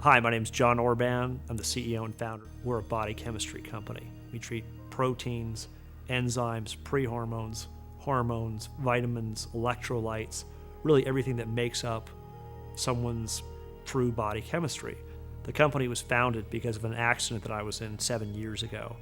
Hi, my name is John Orban. I'm the CEO and founder. We're a body chemistry company. We treat proteins, enzymes, prehormones, hormones, vitamins, electrolytes, really everything that makes up someone's true body chemistry. The company was founded because of an accident that I was in 7 years ago.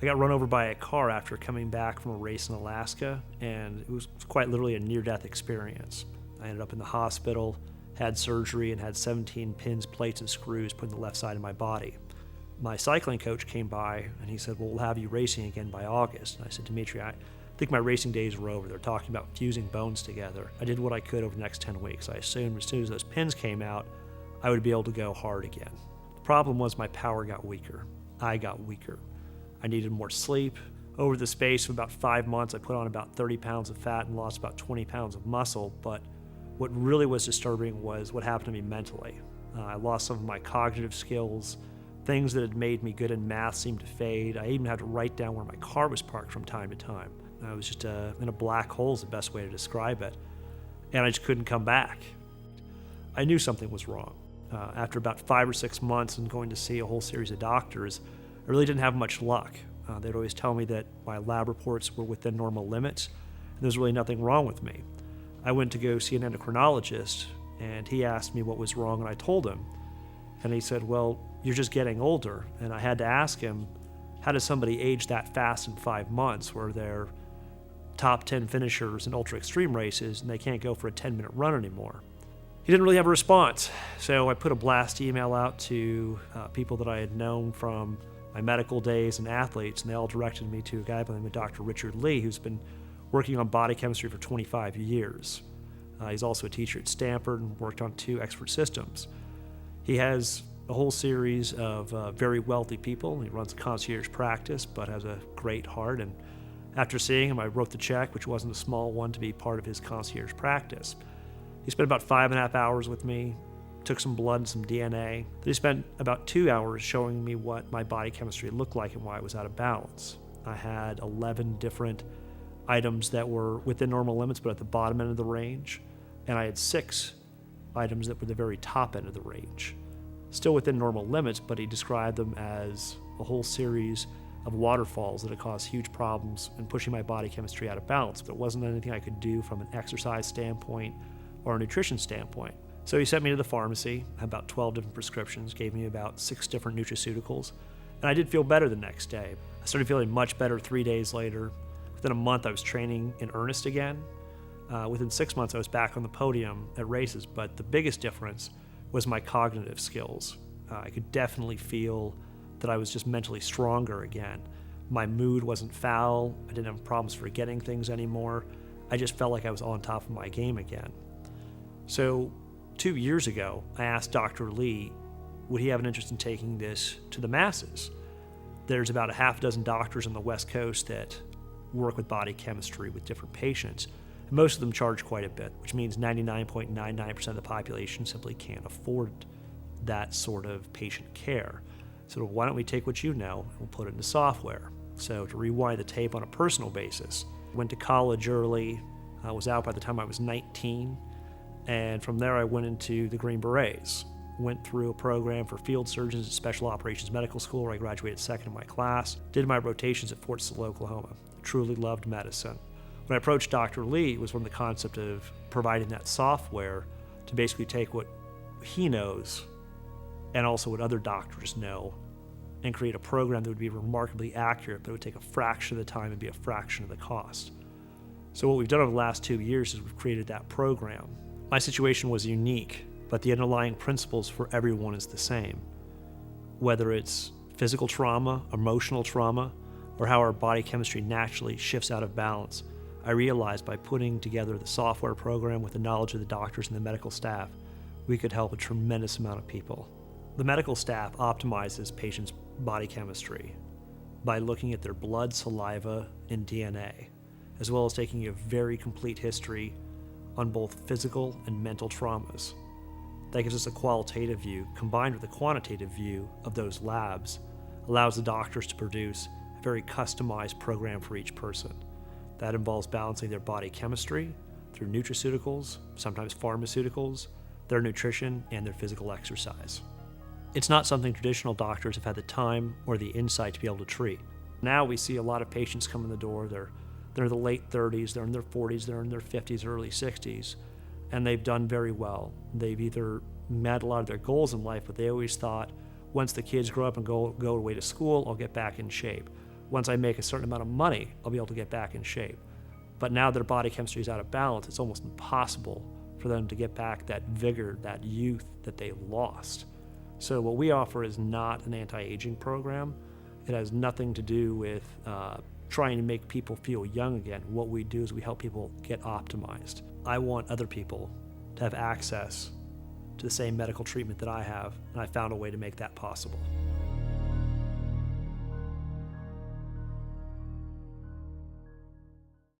I got run over by a car after coming back from a race in Alaska, and it was quite literally a near-death experience. I ended up in the hospital, had surgery, and had 17 pins, plates, and screws put in the left side of my body. My cycling coach came by, and he said, well, we'll have you racing again by August. And I said, Dimitri, I think my racing days are over. They're talking about fusing bones together. I did what I could over the next 10 weeks. I assumed as soon as those pins came out, I would be able to go hard again. The problem was my power got weaker. I got weaker. I needed more sleep. Over the space of about 5 months, I put on about 30 pounds of fat and lost about 20 pounds of muscle, but what really was disturbing was what happened to me mentally. I lost some of my cognitive skills. Things that had made me good in math seemed to fade. I even had to write down where my car was parked from time to time. I was just in a black hole is the best way to describe it. And I just couldn't come back. I knew something was wrong. After about 5 or 6 months and going to see a whole series of doctors, I really didn't have much luck. They'd always tell me that my lab reports were within normal limits, and there's really nothing wrong with me. I went to go see an endocrinologist, and he asked me what was wrong, and I told him. And he said, well, you're just getting older. And I had to ask him, how does somebody age that fast in 5 months where they're top 10 finishers in ultra extreme races and they can't go for a 10-minute run anymore? He didn't really have a response. So I put a blast email out to people that I had known from my medical days and athletes, and they all directed me to a guy by the name of Dr. Richard Lee, who's been working on body chemistry for 25 years. He's also a teacher at Stanford and worked on 2 expert systems. He has a whole series of very wealthy people. He runs a concierge practice, but has a great heart. And after seeing him, I wrote the check, which wasn't a small one, to be part of his concierge practice. He spent about 5.5 hours with me, took some blood and some DNA. Then he spent about 2 hours showing me what my body chemistry looked like and why I was out of balance. I had 11 different items that were within normal limits but at the bottom end of the range, and I had 6 items that were the very top end of the range. Still within normal limits, but he described them as a whole series of waterfalls that had caused huge problems in pushing my body chemistry out of balance. But it wasn't anything I could do from an exercise standpoint or a nutrition standpoint. So he sent me to the pharmacy, had about 12 different prescriptions, gave me about 6 different nutraceuticals, and I did feel better the next day. I started feeling much better 3 days later. Within a month, I was training in earnest again. Within 6 months, I was back on the podium at races, but the biggest difference was my cognitive skills. I could definitely feel that I was just mentally stronger again. My mood wasn't foul. I didn't have problems forgetting things anymore. I just felt like I was on top of my game again. So 2 years ago, I asked Dr. Lee, would he have an interest in taking this to the masses? There's about a half dozen doctors on the West Coast that work with body chemistry with different patients. And most of them charge quite a bit, which means 99.99% of the population simply can't afford that sort of patient care. So why don't we take what you know and we'll put it into software? So to rewind the tape on a personal basis, went to college early, I was out by the time I was 19, and from there I went into the Green Berets. Went through a program for field surgeons at Special Operations Medical School where I graduated second in my class. Did my rotations at Fort Sill, Oklahoma. Truly loved medicine. When I approached Dr. Lee, it was from the concept of providing that software to basically take what he knows and also what other doctors know and create a program that would be remarkably accurate, but it would take a fraction of the time and be a fraction of the cost. So what we've done over the last 2 years is we've created that program. My situation was unique, but the underlying principles for everyone is the same. Whether it's physical trauma, emotional trauma, or how our body chemistry naturally shifts out of balance, I realized by putting together the software program with the knowledge of the doctors and the medical staff, we could help a tremendous amount of people. The medical staff optimizes patients' body chemistry by looking at their blood, saliva, and DNA, as well as taking a very complete history on both physical and mental traumas. That gives us a qualitative view combined with a quantitative view of those labs, allows the doctors to produce a very customized program for each person. That involves balancing their body chemistry through nutraceuticals, sometimes pharmaceuticals, their nutrition, and their physical exercise. It's not something traditional doctors have had the time or the insight to be able to treat. Now we see a lot of patients come in the door, they're in the late 30s, they're in their 40s, they're in their 50s, early 60s, and they've done very well. They've either met a lot of their goals in life, but they always thought, once the kids grow up and go away to school, I'll get back in shape. Once I make a certain amount of money, I'll be able to get back in shape. But now their body chemistry is out of balance, it's almost impossible for them to get back that vigor, that youth that they lost. So what we offer is not an anti-aging program. It has nothing to do with trying to make people feel young again. What we do is we help people get optimized. I want other people to have access to the same medical treatment that I have, and I found a way to make that possible.